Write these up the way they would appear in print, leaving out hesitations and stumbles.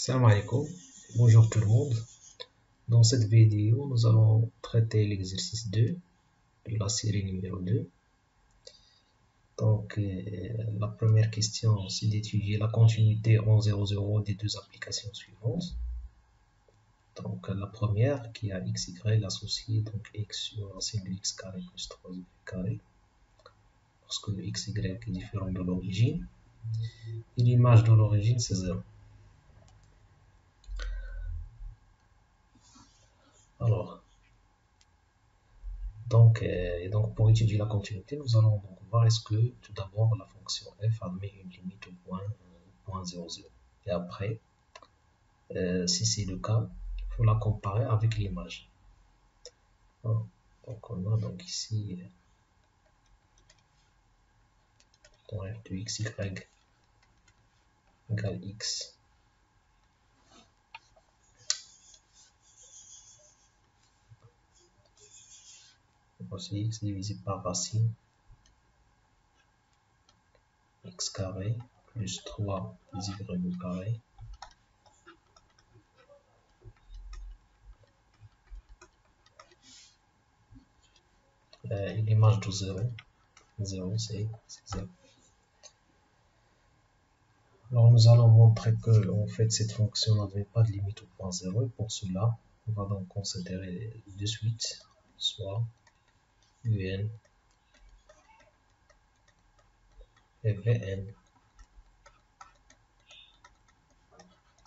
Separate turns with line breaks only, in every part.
Salam alaikum, bonjour tout le monde. Dans cette vidéo, nous allons traiter l'exercice 2 de la série numéro 2. Donc, la première question, c'est d'étudier la continuité en 0,0 des deux applications suivantes. Donc, la première qui a x, y associé, donc x sur racine de x carré plus 3y carré, lorsque le x, y est différent de l'origine. Et l'image de l'origine, c'est 0. Alors, donc pour étudier la continuité, nous allons donc voir est-ce que tout d'abord la fonction f admet une limite au point 0, 0. Et après, si c'est le cas, il faut la comparer avec l'image. Donc on a donc ici f de x, y égale x. Voici x divisé par racine x carré plus 3 y carré et l'image de 0, 0 c'est 0. Alors nous allons montrer que en fait cette fonction n'avait pas de limite au point 0 et pour cela on va donc considérer de suite soit un et vn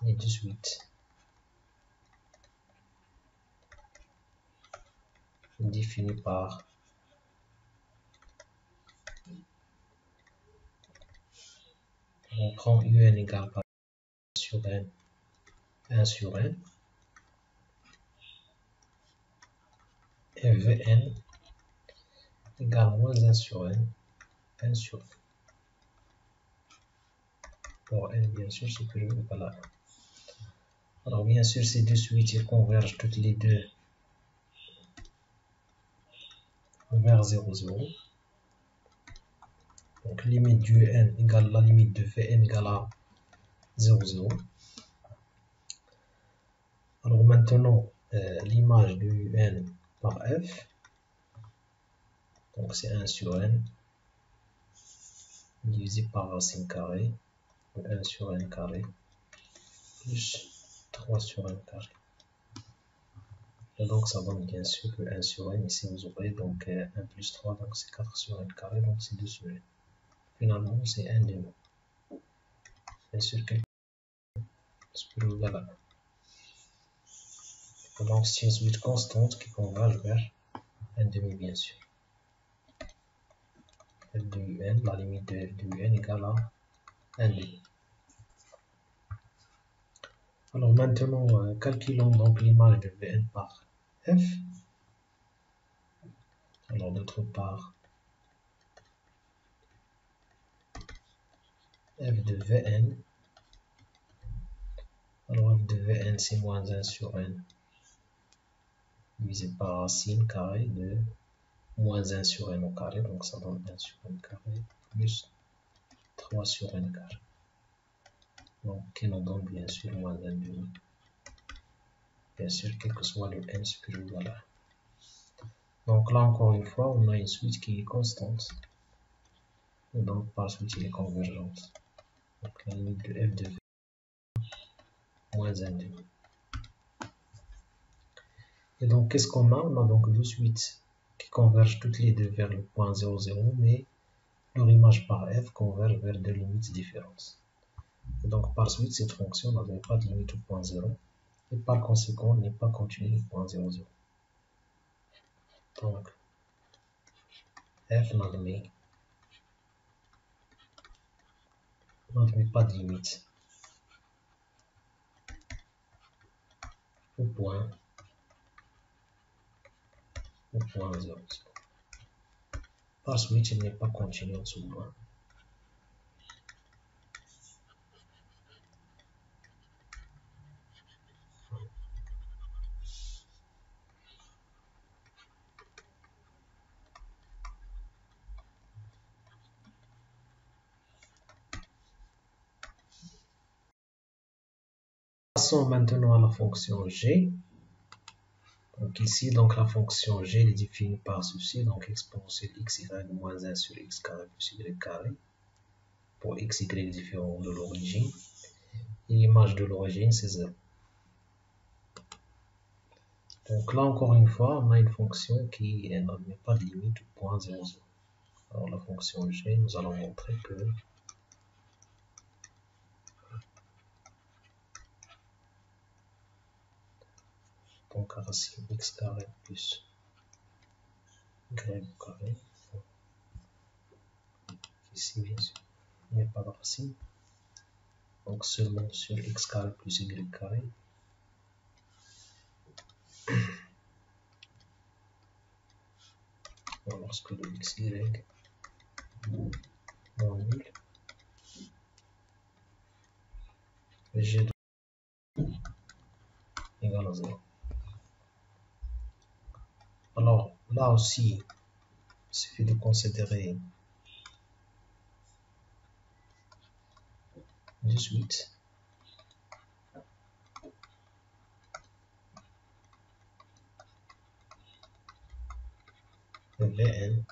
et de suite défini par on prend un égale par sur n 1 sur n et vn égale moins 1 sur n 1 sur n. Pour n bien sûr supérieur ou égal à 1. Alors bien sûr ces deux suites ils convergent toutes les deux vers 0, 0. Donc limite du n égale la limite de vn égale à 0, 0. Alors maintenant, l'image de n par f, donc c'est 1 sur n, divisé par racine carrée, de 1 sur n carré, plus 3 sur n carré. Et donc ça donne bien sûr que 1 sur n, ici vous aurez donc 1 plus 3, donc c'est 4 sur n carré, donc c'est 2 sur n. Finalement c'est 1 demi. Bien sûr quelque chose peut égal à 1. Donc c'est une suite constante qui converge vers 1 demi bien sûr. F de un, la limite de f de un égale à 1 demi. Alors maintenant, calculons donc l'image de Vn par f. Alors d'autre part, f de Vn. Alors f de Vn c'est moins 1 sur n divisé par racine carrée de moins 1 sur n au carré. Donc ça donne 1 sur n carré plus 3 sur n carré. Donc qui nous donne bien sûr moins 1 demi. Bien sûr, quel que soit le n supérieur ou égal à 1. Donc là encore une fois, on a une suite qui est constante. Et donc par suite elle est convergente. Donc la limite de f de v moins 1 demi. Et donc qu'est-ce qu'on a? On a donc deux suites qui convergent toutes les deux vers le point 0, 0, mais leur image par f converge vers deux limites différentes. Et donc par suite, cette fonction n'avait pas de limite au point 0, et par conséquent n'est pas continue au point 0, 0. Donc f n'admet pas de limite au point 0, 0. Par suite, il n'est pas continu en ce point. Passons maintenant à la fonction g. Donc ici, donc la fonction g est définie par ceci, donc exponentielle xy moins 1 sur x carré plus y carré, pour x, y différent de l'origine. Et l'image de l'origine, c'est 0. Donc là, encore une fois, on a une fonction qui n'admet pas de limite au point 0, 0. Alors la fonction g, nous allons montrer que donc racine x carré plus y carré, ici bien sûr, il n'y a pas de racine, donc seulement sur x carré plus y carré. Lorsque le x, y moins nul, g égale à 0. Alors là aussi, il suffit de considérer de suite Vn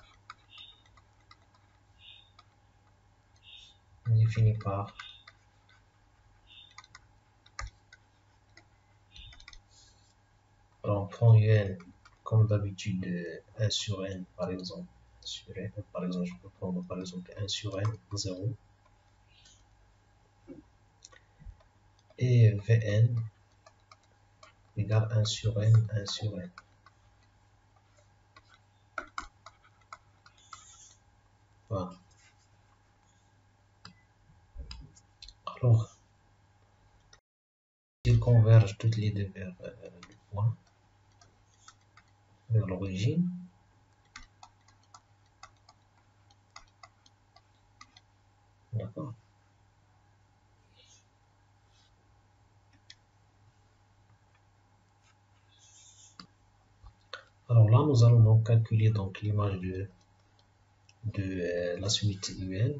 défini par alors on prend un comme d'habitude 1 sur n par exemple. Sur n, par exemple, je peux prendre par exemple 1 sur n 0 et Vn égale 1 sur n 1 sur n. Voilà. Alors, ils convergent toutes les deux vers le point, vers l'origine. D'accord. Alors là, nous allons donc calculer donc l'image de la suite un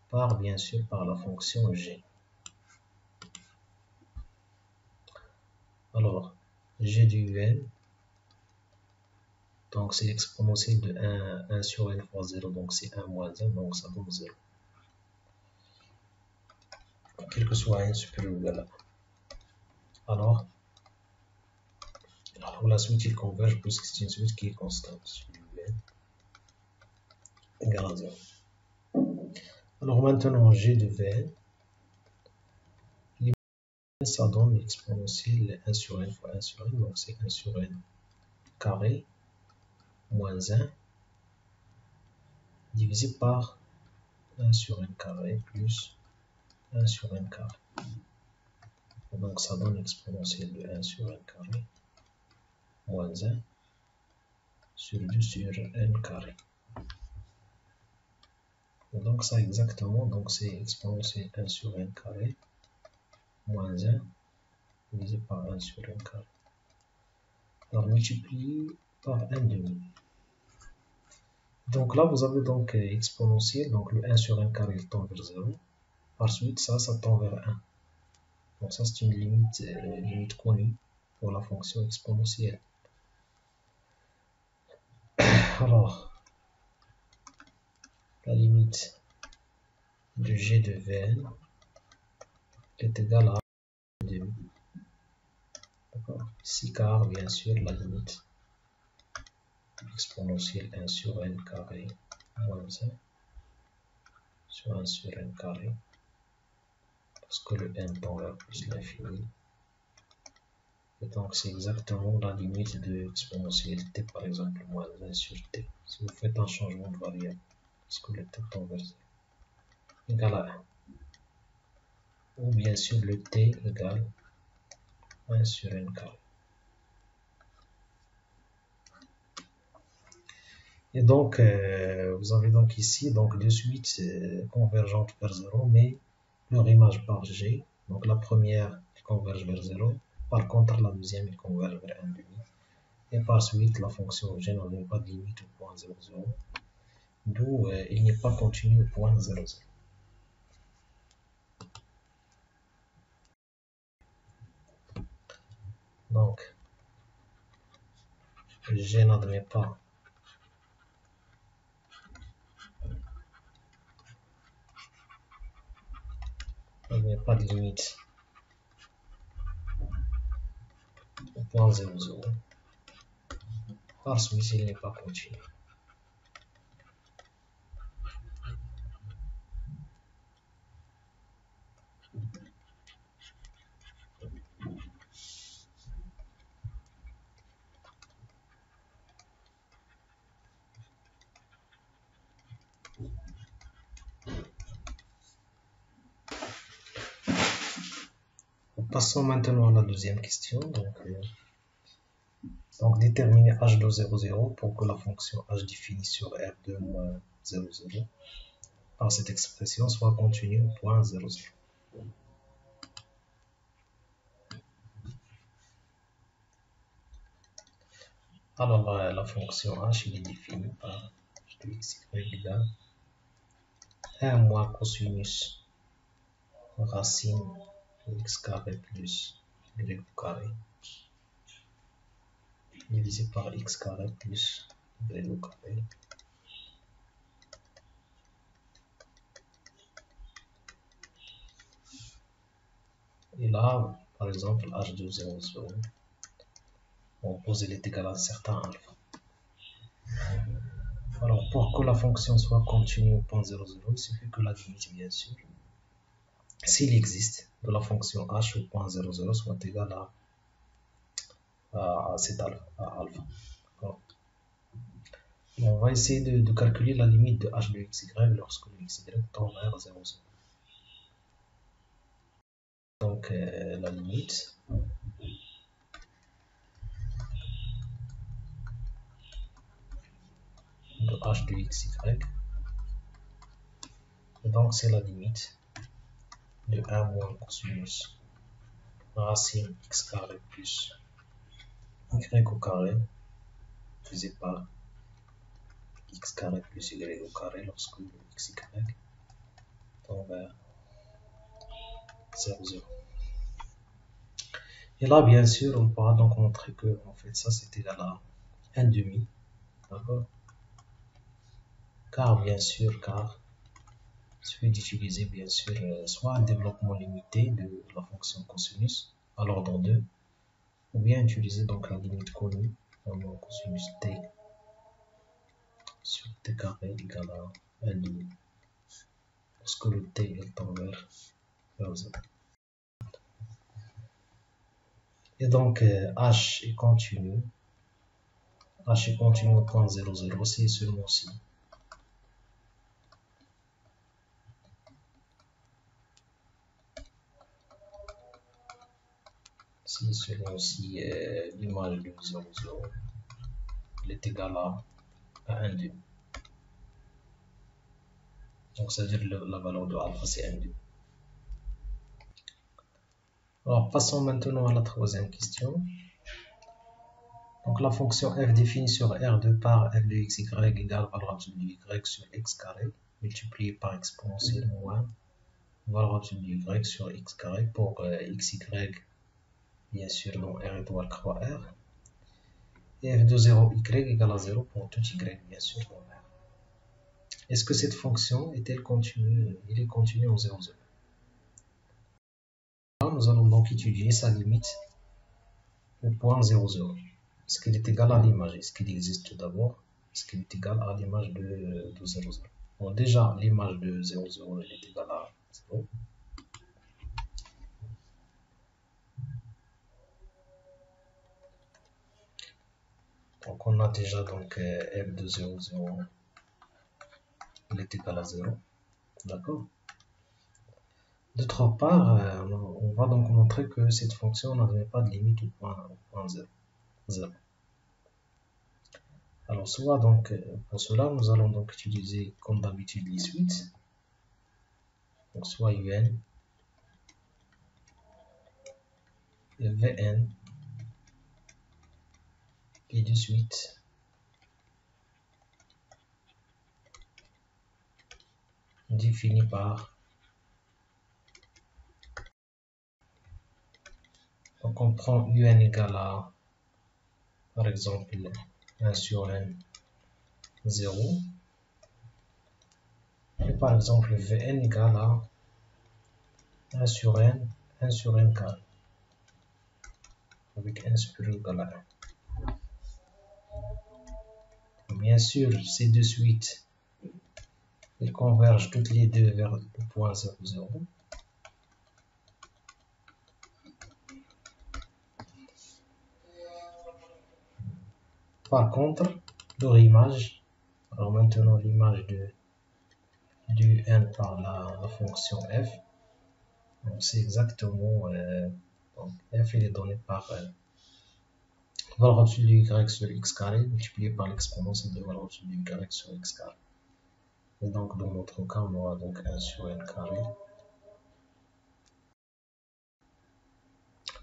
par bien sûr par la fonction g. Alors, g du un, donc c'est l'exponentielle de 1 sur n fois 0, donc c'est 1 moins 1, donc ça donne 0. Quel que soit n supérieur ou égal à 1. Alors la suite il converge puisque c'est une suite qui est constante. Égale à 0. Alors maintenant g de v, ça donne l'exponentielle 1 sur n fois 1 sur n, donc c'est 1 sur n carré moins 1 divisé par 1 sur n carré plus 1 sur n carré. Donc ça donne l'exponentielle de 1 sur n carré moins 1 sur 2 sur n carré. Et donc ça exactement, donc c'est exponentielle 1 sur n carré moins 1 divisé par 1 sur n carré. Alors multiplié par 1 demi. Donc là vous avez donc exponentielle, donc le 1 sur n carré il tend vers 0. Par suite ça tend vers 1. Donc ça c'est une limite connue pour la fonction exponentielle. Alors la limite de g de Vn est égale à 1 demi. D'accord. Ici car bien sûr la limite exponentielle 1 sur n carré moins 1 sur 1 sur n carré, parce que le n tend vers plus l'infini. Et donc c'est exactement la limite de exponentielle t par exemple moins 1 sur t. Si vous faites un changement de variable, parce que le t tend vers 0, égale à 1. Ou bien sûr le t égale 1 sur n carré. Et donc vous avez donc ici donc deux suites convergentes vers 0, mais leur image par g. Donc la première converge vers 0, par contre la deuxième il converge vers 1 demi. Et par suite la fonction g n'a pas de limite au point 0, 0, d'où il n'est pas continu au point 0, 0. Donc, G n'admet pas de limite au point 0, 0. Par celui-ci, il n'est pas continu. Passons maintenant à la deuxième question. Donc déterminer h de 0, 0 pour que la fonction h définie sur R2 moins 0, 0 par cette expression soit continue au point 0, 0. Alors la fonction h est définie par h de x, y égale 1 moins cosinus racine de x carré plus y carré divisé par x carré plus y carré. Et là, par exemple, h de 0, 0, on pose il est égal à un certain alpha. Alors, pour que la fonction soit continue au point 0, 0, il suffit que la limite, bien sûr, s'il existe, de la fonction h au point 0, 0 soit égale à cet alpha. On va essayer de calculer la limite de h de xy lorsque le xy tend vers 0, 0. Donc, la limite de h de xy, et donc c'est la limite de 1 moins cosinus racine x carré plus y au carré divisé par x carré plus y au carré lorsque le xy tend vers 0, 0. Et là, bien sûr, on pourra donc montrer que en fait ça c'est égal à 1 demi, d'accord? Car bien sûr, il suffit d'utiliser bien sûr soit un développement limité de la fonction cosinus à l'ordre 2, ou bien utiliser donc la limite connue, donc cosinus t sur t carré égale à 1 demi, lorsque le t est tend vers 0. Et donc h est continu au point 0, 0, c'est seulement si seulement si l'image de 0, 0 est égale à 1 demi. Donc ça veut dire que la valeur de alpha c'est 1 demi. Alors passons maintenant à la troisième question. Donc la fonction f définie sur R2 par f de xy égale valeur absolue de y sur x carré multiplié par exponentielle moins valeur absolue de y sur x carré pour xy bien sûr dans R étoile croix R, et f de 0 y égale à 0 pour tout y bien sûr dans R. Est-ce que cette fonction est-elle continue? Il est continu en 0, 0. Là, nous allons donc étudier sa limite au point 0, 0. Est-ce qu'il est égal à l'image? Est-ce qu'il existe tout d'abord? Est-ce qu'il est égal à l'image de 0, 0? Bon, déjà, l'image de 0, 0 elle est égale à 0. Donc, on a déjà donc f de 0, 0 elle est égale à 0. D'accord? D'autre part, on va donc montrer que cette fonction n'avait pas de limite au point 0, 0. Alors, soit donc, pour cela, nous allons donc utiliser comme d'habitude les suites. Donc, soit un et vn et de suite défini par Donc on prend un égale à, par exemple, 1 sur n, 0. Et par exemple, Vn égale à 1 sur n carré, avec n supérieur égal à 1. Bien sûr, ces deux suites, elles convergent toutes les deux vers le point 0, 0. Par contre, leur image, alors maintenant l'image du n par la fonction f, c'est exactement, donc f il est donné par valeur absolue de y sur x carré multiplié par l'exponentielle de valeur absolue de y sur x carré. Et donc dans notre cas, on aura donc 1 sur n carré.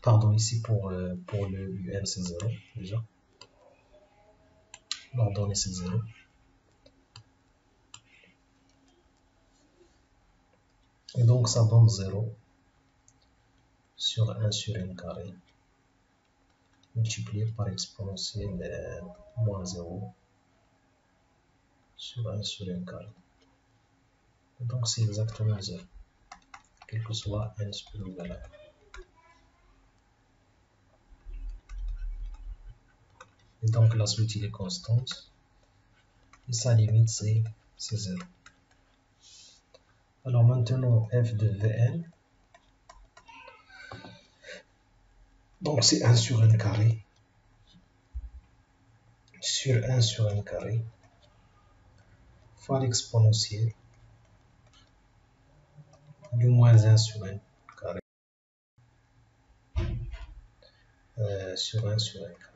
Pardon, ici pour le un c'est 0 déjà. L'ordonnée c'est 0. Et donc ça donne 0 sur 1 sur n carré multiplié par exponentielle moins 0 sur 1 sur n carré. Et donc c'est exactement 0, quel que soit n supérieur ou égal à 1. Et donc la suite il est constante. Et sa limite c'est 0. Alors maintenant f de Vn, donc c'est 1 sur n carré sur 1 sur n carré fois l'exponentielle du moins 1 sur n carré sur 1 sur n carré.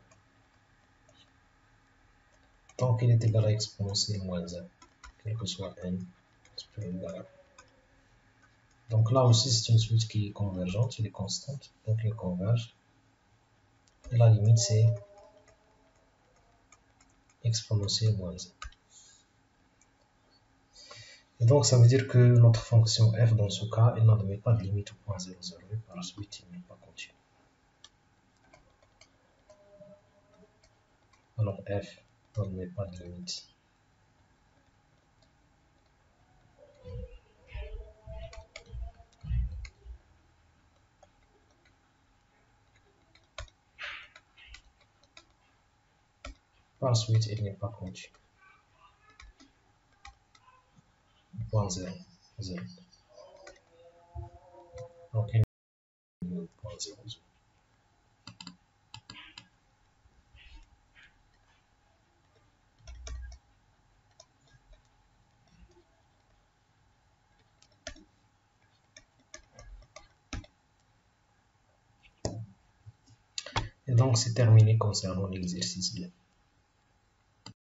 Donc il est égal à exponentielle moins 1, quel que soit n supérieur ou égal à 1. Donc là aussi c'est une suite qui est convergente, il est constante, donc il converge. Et la limite c'est exponentielle moins 1. Et donc ça veut dire que notre fonction f dans ce cas, elle n'admet pas de limite au point 0, 0 et par la suite il n'est pas continu. Alors f n'admet pas de limite. Par la suite, il n'est pas continu. Point 0, 0. Donc il n'est pas point 0, 0. Et donc c'est terminé concernant l'exercice 2.